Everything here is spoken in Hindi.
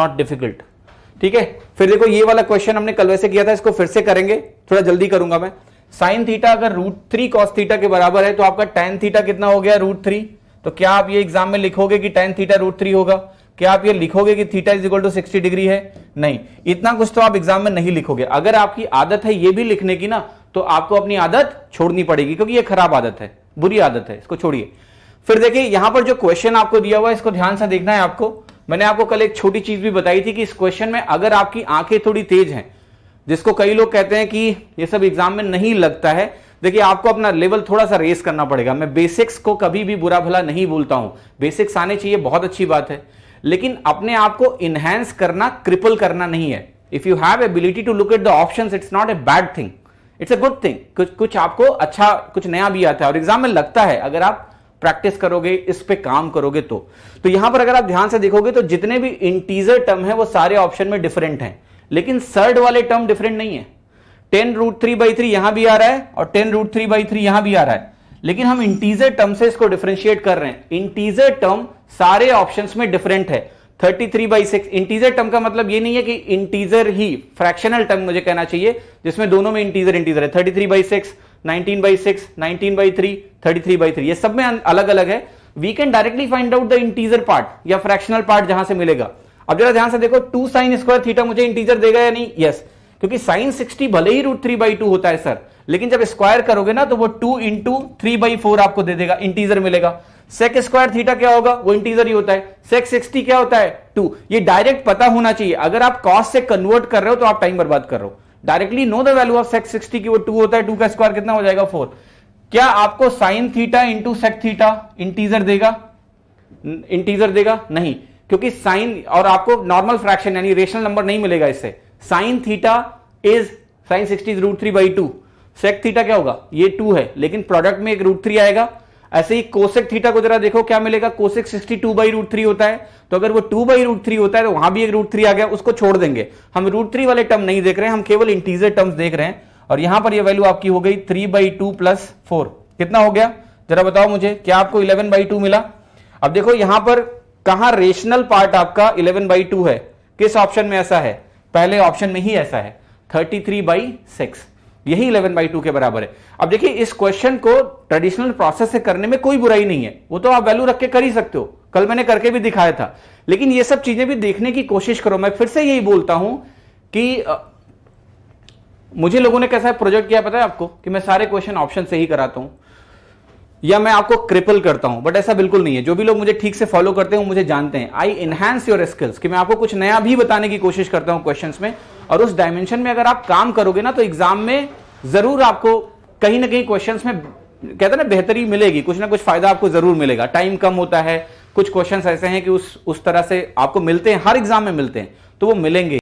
Not difficult. ठीक है, फिर देखो ये वाला क्वेश्चन हमने कल वैसे किया था, इसको फिर से करेंगे, थोड़ा जल्दी करूंगा मैं। साइन थीटा अगर √3 cos थीटा के बराबर है तो आपका tan थीटा कितना हो गया √3। तो क्या आप ये एग्जाम में लिखोगे कि tan थीटा √3 होगा? क्या आप ये लिखोगे कि theta is equal to 60 degree है? नहीं, इतना कुछ तो आप एग्जाम में नहीं लिखोगे। अगर आपकी आदत है ये भी लिखने की ना, तो आपको अपनी आदत छोड़नी पड़ेगी, क्योंकि ये खराब आदत है, बुरी आदत है, इसको छोड़िए। फिर देखिए यहां पर जो क्वेश्चन आपको दिया हुआ है इसको ध्यान से देखना है आपको। मैंने आपको कल एक छोटी चीज भी बताई थी कि इस क्वेश्चन में अगर आपकी आंखें थोड़ी तेज हैं, जिसको कई लोग कहते हैं कि ये सब एग्जाम में नहीं लगता है, देखिए आपको अपना लेवल थोड़ा सा रेस करना पड़ेगा। मैं बेसिक्स को कभी भी बुरा भला नहीं बोलता हूं, बेसिक्स आने चाहिए, बहुत अच्छी बात है, लेकिन अपने आप को इनहैंस करना, क्रिपल करना नहीं है। If you have ability to look at the options, it's not a bad thing, it's a good thing. कुछ आपको अच्छा, कुछ नया भी आता है और एग्जाम में लगता है, अगर आप प्रैक्टिस करोगे, इस पे काम करोगे तो यहां पर अगर आप ध्यान से देखोगे तो जितने भी इंटीजर टर्म है वो सारे ऑप्शन में डिफरेंट हैं, लेकिन सर्ड वाले टर्म डिफरेंट नहीं है। 10√3/3 यहां भी आ रहा है और 10√3/3 यहां भी आ रहा है, लेकिन हम इंटीजर टर्म से इसको डिफरेंशिएट कर रहे हैं। इंटीजर टर्म सारे ऑप्शंस में डिफरेंट है। 33/6 इंटीजर टर्म का मतलब ये नहीं है कि इंटीजर ही, फ्रैक्शनल टर्म मुझे कहना चाहिए, जिसमें दोनों में इंटीजर इंटीजर है। 33/6, 19/6, 19/3, 33/3, ये सब में अलग अलग है। We can directly find out the integer part या फ्रैक्शनल पार्ट जहां से मिलेगा। अब जरा ध्यान से देखो, 2 sin² थीटा मुझे इंटीजर देगा या नहीं? यस, क्योंकि sin 60 भले ही √3/2 होता है सर, लेकिन जब स्क्वायर करोगे ना तो वो 2 × 3/4 आपको दे देगा, इंटीजर मिलेगा। sec² थीटा क्या होगा? वो इंटीजर ही होता है। sec 60 क्या होता है? 2। ये डायरेक्ट पता होना चाहिए। अगर आप cos से कन्वर्ट कर रहे हो तो आप टाइम बर्बाद कर रहे हो। Directly know the value of sec 60 की वो 2 होता है, 2 का स्क्वायर कितना हो जाएगा? 4। क्या आपको sin theta into sec theta integer देगा? इंटीजर देगा? नहीं, क्योंकि साइन और आपको नॉर्मल फ्रैक्शन यानी रेशनल नंबर नहीं मिलेगा इससे। Sine theta is sin 60 is √3/2। Sec theta क्या होगा? ये 2 है, लेकिन प्रोडक्ट में एक √3 आएगा। ऐसे ही कोसेक थीटा को जरा देखो क्या मिलेगा? कोसेक 62/√3 होता है, तो अगर वो 2/√3 होता है तो वहां भी एक √3 आ गया, उसको छोड़ देंगे। हम √3 वाले टर्म नहीं देख रहे हैं, हम केवल इंटीजर टर्म्स देख रहे हैं। और यहां पर ये वैल्यू आपकी हो गई 3/2 + 4। कितना हो गया जरा बताओ मुझे? क्या आपको 11/2 मिला? अब देखो यहां पर कहां रेशनल पार्ट आपका 11/2 है, किस ऑप्शन में ऐसा है? पहले ऑप्शन में ही ऐसा है, 33/6, यही 11/2 के बराबर है। अब देखिए इस क्वेश्चन को ट्रेडिशनल प्रोसेस से करने में कोई बुराई नहीं है, वो तो आप वैल्यू रख के कर ही सकते हो, कल मैंने करके भी दिखाया था। लेकिन ये सब चीजें भी देखने की कोशिश करो। मैं फिर से यही बोलता हूं कि मुझे लोगों ने कैसा प्रोजेक्ट किया पता है आपको, कि मैं सारे क्वेश्चन ऑप्शन से ही कराता हूं या मैं आपको क्रिपल करता हूं, बट ऐसा बिल्कुल नहीं है। जो भी लोग मुझे ठीक से फॉलो करते हैं मुझे जानते हैं, आई इनहैंस योर स्किल्स, कि मैं आपको कुछ नया भी बताने की कोशिश करता हूं क्वेश्चंस में, और उस डायमेंशन में अगर आप काम करोगे ना तो एग्जाम में जरूर आपको कहीं ना कहीं क्वेश्चंस में कहते हैं ना बेहतरी मिलेगी, कुछ ना कुछ फायदा आपको जरूर मिलेगा। टाइम कम होता है, कुछ क्वेश्चंस ऐसे हैं कि उस तरह से आपको मिलते हैं, हर एग्जाम में मिलते हैं, तो वो मिलेंगे।